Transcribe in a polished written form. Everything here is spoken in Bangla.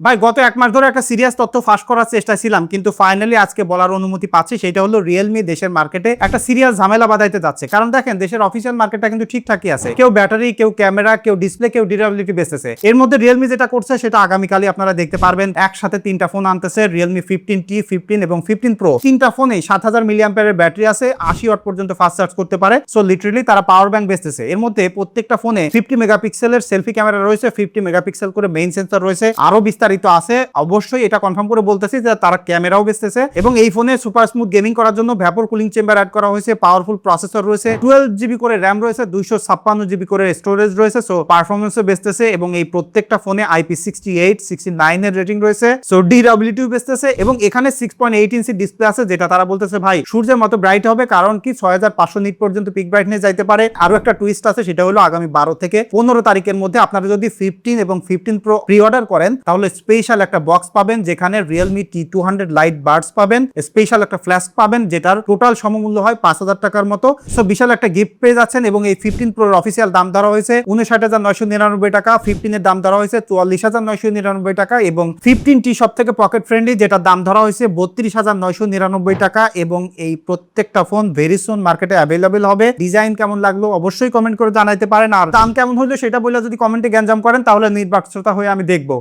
ভাই গত 1 মাস ধরে একটা সিরিয়াস তথ্য ফাঁস করার চেষ্টা ছিলাম, কিন্তু ফাইনালি আজকে বলার অনুমতি পাচ্ছি। সেটা হলো রিয়েলমি দেশের মার্কেটে একটা সিরিয়াস ঝামেলা বাঁধাইতে যাচ্ছে। কারণ দেখেন, দেশের অফিসিয়াল মার্কেটটা কিন্তু ঠিকঠাকই আছে। কেউ ব্যাটারি, কেউ ক্যামেরা, কেউ ডিসপ্লে, কেউ ডিউরেবিলিটি বেচতেছে। এর মধ্যে রিয়েলমি যেটা করছে সেটা আগামীকালই আপনারা দেখতে পারবেন। একসাথে 3টা ফোন আনতেছে, রিয়েলমি 15T, 15 এবং 15 প্রো। 3টা ফোনেই 7000 মিলিঅ্যাম্পিয়ারের ব্যাটারি আছে, 80 ওয়াট পর্যন্ত ফাস্ট চার্জ করতে পারে। সো লিটারালি তারা পাওয়ার ব্যাংক বেচতেছে। এর মধ্যে প্রত্যেকটা ফোনে 50 মেগাপিক্সেলের সেলফি ক্যামেরা রয়েছে, 50 মেগাপিক্সেল করে মেইন সেন্সর রয়েছে, আরো বিস্তারিত আছে। অবশ্যই এটা কনফার্ম করে বলতেছি যে তারা ক্যামেরাও বেচতেছে এবং এই ফোনে সুপার স্মুথ গেমিং করার জন্য ভ্যাপর কুলিং চেম্বার অ্যাড করা হয়েছে, পাওয়ারফুল প্রসেসর রয়েছে, 12GB করে র্যাম রয়েছে, 256GB করে স্টোরেজ রয়েছে। সো পারফরম্যান্সও বেচতেছে এবং এই প্রত্যেকটা ফোনে IP68, 69 এর রেটিং রয়েছে। সো ডিউরেবিলিটিও বেচতেছে এবং এখানে 6.8 ইঞ্চি ডিসপ্লে আছে, যেটা তারা বলতেছে ভাই সূর্যের মতো ব্রাইট হবে, কারণ কি 6500 নিট পর্যন্ত পিক ব্রাইটনেস যাইতে পারে। আরো একটা টুইস্ট আছে, সেটা হলো আগামী 12 থেকে 15 তারিখের মধ্যে আপনারা যদি 15 এবং 15 প্রো প্রি অর্ডার করেন তাহলে স্পেশাল একটা বক্স পাবেন, যেখানে রিয়েলমি T200 লাইট বাডস পাবেন, স্পেশাল একটা ফ্ল্যাস্ক পাবেন, যেটার টোটাল সমমূল্য হয় 5000 টাকার মতো। সো বিশাল একটা গিফট পেয়ে যাচ্ছেন। এবং এই 15 প্রোর অফিসিয়াল দাম ধরা হয়েছে 59999 টাকা, 15 এর দাম ধরা হয়েছে 44999 টাকা এবং 15T সব থেকে পকেট ফ্রেন্ডলি, যেটা দাম ধরা হয়েছে 32999 টাকা। এবং এই প্রত্যেকটা ফোন ভেরি সুন মার্কেটে অ্যাভেলেবেল হবে। ডিজাইন কেমন লাগলো অবশ্যই কমেন্ট করে জানাইতে পারেন, আর দাম কেমন হলো সেটা বলে যদি কমেন্টে গ্যাঞ্জাম করেন তাহলে নির্বাক শ্রোতা হয়ে আমি দেখবো।